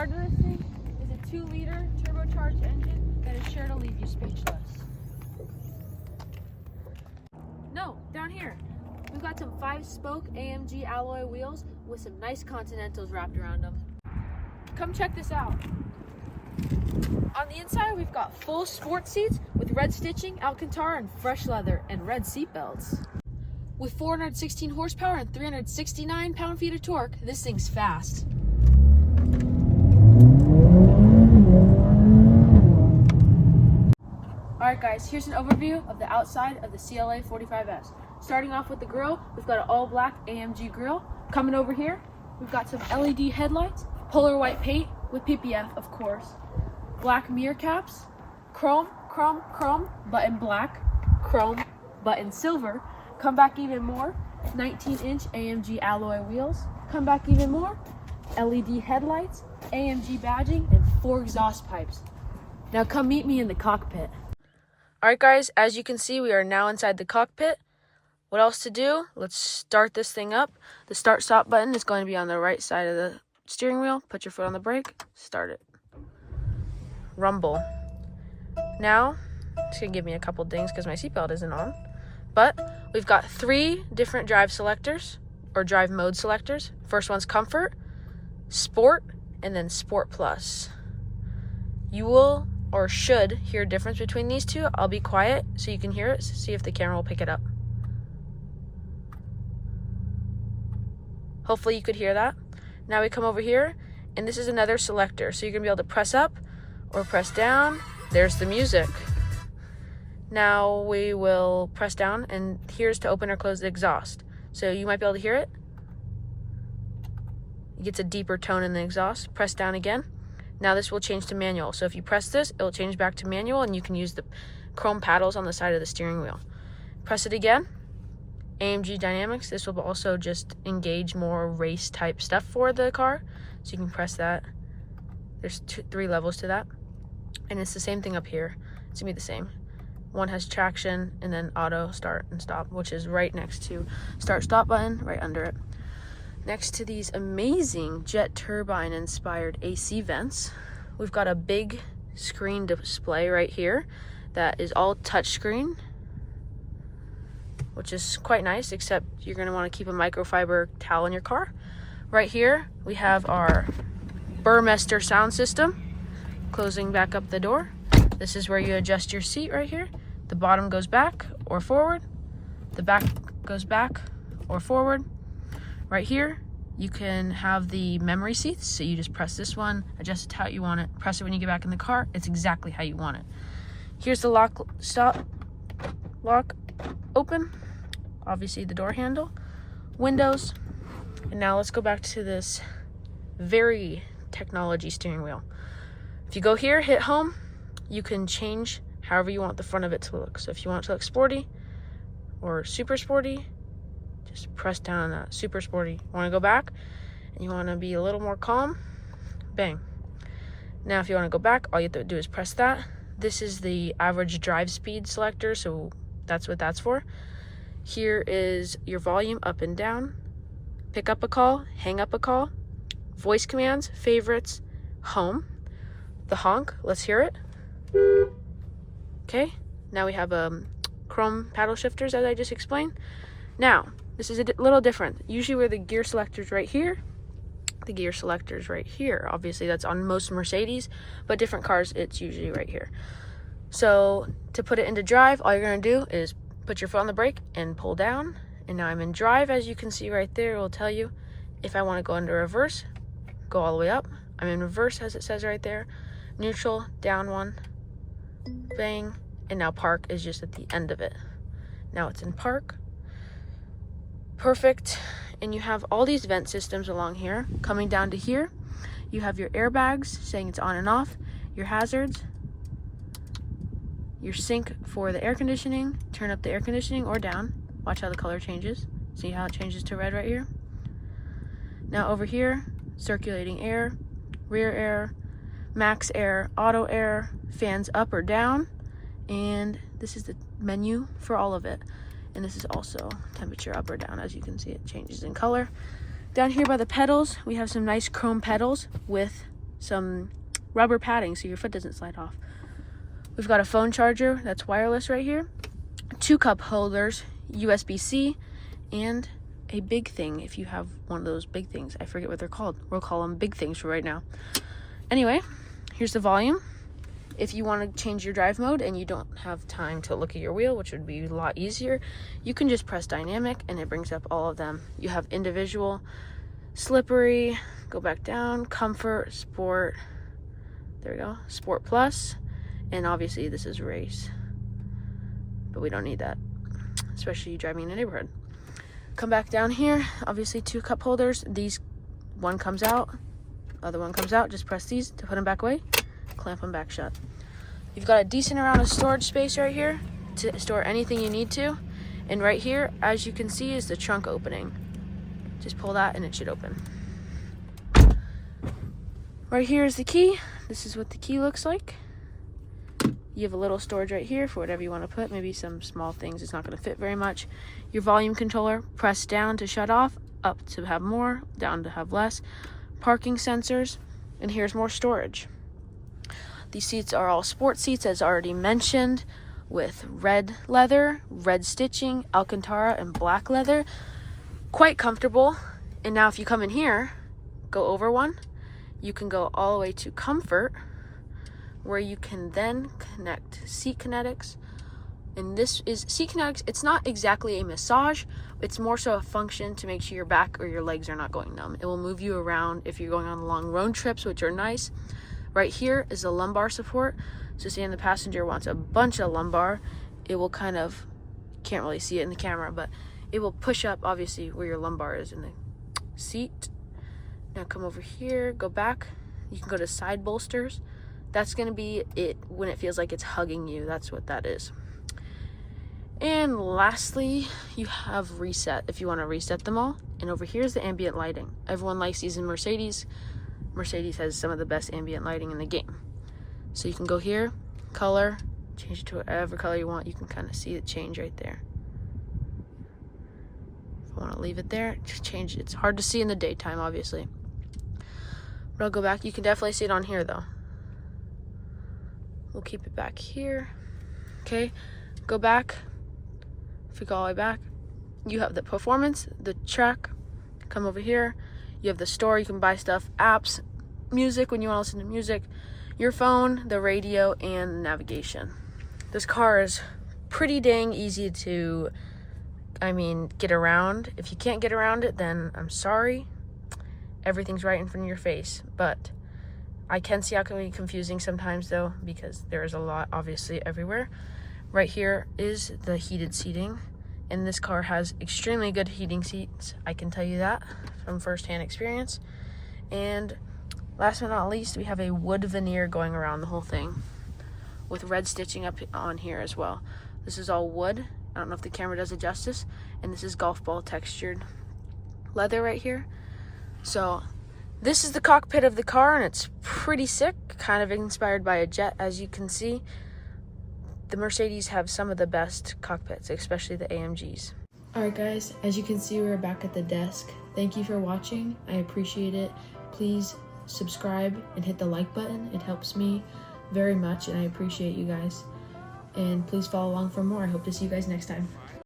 part of this thing is a 2-liter turbocharged engine that is sure to leave you speechless. No, down here, we've got some 5-spoke AMG alloy wheels with some nice Continentals wrapped around them. Come check this out. On the inside, we've got full sport seats with red stitching, Alcantara, and fresh leather, and red seat belts. With 416 horsepower and 369 pound-feet of torque, this thing's fast. Alright guys, here's an overview of the outside of the CLA 45S. Starting off with the grille, we've got an all-black AMG grille. Coming over here, we've got some LED headlights, polar white paint with PPF, of course. Black mirror caps, chrome, button black, chrome, button silver. Come back even more, 19-inch AMG alloy wheels. Come back even more, LED headlights, AMG badging, and 4 exhaust pipes. Now come meet me in the cockpit. Alright guys, as you can see, we are now inside the cockpit. What else to do? Let's start this thing up. The start-stop button is going to be on the right side of the steering wheel. Put your foot on the brake, start it. Rumble. Now, it's going to give me a couple dings because my seatbelt isn't on. But we've got 3 different drive selectors, or drive mode selectors. First one's Comfort, Sport, and then Sport Plus. You will, or should, hear a difference between these two. I'll be quiet so you can hear it. See if the camera will pick it up. Hopefully you could hear that. Now we come over here, and this is another selector. So you're going to be able to press up or press down. There's the music. Now we will press down, and here's to open or close the exhaust. So you might be able to hear it. It gets a deeper tone in the exhaust. Press down again. Now this will change to manual. So if you press this, it will change back to manual, and you can use the chrome paddles on the side of the steering wheel. Press it again. AMG Dynamics. This will also just engage more race type stuff for the car. So you can press that. There's 3 levels to that. And it's the same thing up here. It's going to be the same. One has traction and then auto start and stop, which is right next to start stop button, right under it. Next to these amazing jet turbine inspired AC vents, we've got a big screen display right here that is all touchscreen, which is quite nice, except you're going to want to keep a microfiber towel in your car. Right here, we have our Burmester sound system. Closing back up the door. This is where you adjust your seat right here. The bottom goes back or forward. The back goes back or forward. Right here, you can have the memory seats. So you just press this one, adjust it how you want it. Press it when you get back in the car. It's exactly how you want it. Here's the lock, stop, lock, open. Obviously the door handle, windows. And now let's go back to this very technology steering wheel. If you go here, hit home, you can change however you want the front of it to look. So if you want it to look sporty or super sporty, just press down on that, super sporty. Want to go back and you want to be a little more calm, bang. Now if you want to go back, all you have to do is press that. This is the average drive speed selector, so that's what that's for. Here is your volume up and down, pick up a call, hang up a call, voice commands, favorites, home. The honk, let's hear it. Okay, now we have chrome paddle shifters, as I just explained. Now, this is a little different. Usually where the gear selector's right here, the gear selector's right here. Obviously that's on most Mercedes, but different cars, it's usually right here. So to put it into drive, all you're gonna do is put your foot on the brake and pull down. And now I'm in drive, as you can see right there. It will tell you if I wanna go into reverse, go all the way up. I'm in reverse, as it says right there. Neutral, down one, bang, and now park is just at the end of it. Now it's in park. Perfect. And you have all these vent systems along here. Coming down to here, you have your airbags saying it's on and off, your hazards, your sync for the air conditioning, turn up the air conditioning or down. Watch how the color changes. See how it changes to red right here? Now over here, circulating air, rear air, max air, auto air, fans up or down, and this is the menu for all of it. And this is also temperature up or down. As you can see, it changes in color. Down here by the pedals, we have some nice chrome pedals with some rubber padding so your foot doesn't slide off. We've got a phone charger that's wireless right here, 2 cup holders, USB-C, and a big thing if you have one of those big things. I forget what they're called. We'll call them big things for right now. Anyway, here's the volume. If you want to change your drive mode and you don't have time to look at your wheel, which would be a lot easier, you can just press dynamic and it brings up all of them. You have individual, slippery, go back down, comfort, sport, there we go, sport plus, and obviously this is race, but we don't need that, especially driving in a neighborhood. Come back down here, obviously 2 cup holders. These, one comes out, other one comes out. Just press these to put them back away, clamp them back shut. You've got a decent amount of storage space right here to store anything you need to. And right here, as you can see, is the trunk opening. Just pull that and it should open. Right here is the key. This is what the key looks like. You have a little storage right here for whatever you want to put, maybe some small things. It's not going to fit very much. Your volume controller, press down to shut off, up to have more, down to have less. Parking sensors, and here's more storage. These seats are all sport seats, as already mentioned, with red leather, red stitching, Alcantara, and black leather. Quite comfortable. And now if you come in here, go over one, you can go all the way to comfort, where you can then connect seat kinetics. And this is seat kinetics. It's not exactly a massage. It's more so a function to make sure your back or your legs are not going numb. It will move you around if you're going on long road trips, which are nice. Right here is the lumbar support. So say the passenger wants a bunch of lumbar, it will kind of, can't really see it in the camera, but it will push up obviously where your lumbar is in the seat. Now come over here, go back. You can go to side bolsters. That's going to be it when it feels like it's hugging you. That's what that is. And lastly, you have reset if you want to reset them all. And over here is the ambient lighting. Everyone likes these in Mercedes. Mercedes has some of the best ambient lighting in the game. So you can go here, color, change it to whatever color you want. You can kind of see it change right there. If I want to leave it there, just change it. It's hard to see in the daytime, obviously. But I'll go back. You can definitely see it on here, though. We'll keep it back here. Okay, go back. If we go all the way back, you have the performance, the track. Come over here. You have the store. You can buy stuff, apps, music when you want to listen to music, your phone, the radio, and navigation. This car is pretty dang easy to, get around. If you can't get around it, then I'm sorry. Everything's right in front of your face. But I can see how it can be confusing sometimes, though, because there is a lot, obviously, everywhere. Right here is the heated seating, and this car has extremely good heating seats. I can tell you that from firsthand experience. And last but not least, we have a wood veneer going around the whole thing with red stitching up on here as well. This is all wood. I don't know if the camera does it justice. And this is golf ball textured leather right here. So this is the cockpit of the car, and it's pretty sick, kind of inspired by a jet, as you can see. The Mercedes have some of the best cockpits, especially the AMGs. Alright guys, as you can see, we're back at the desk. Thank you for watching. I appreciate it. Please subscribe and hit the like button. It helps me very much, and I appreciate you guys. And please follow along for more. I hope to see you guys next time.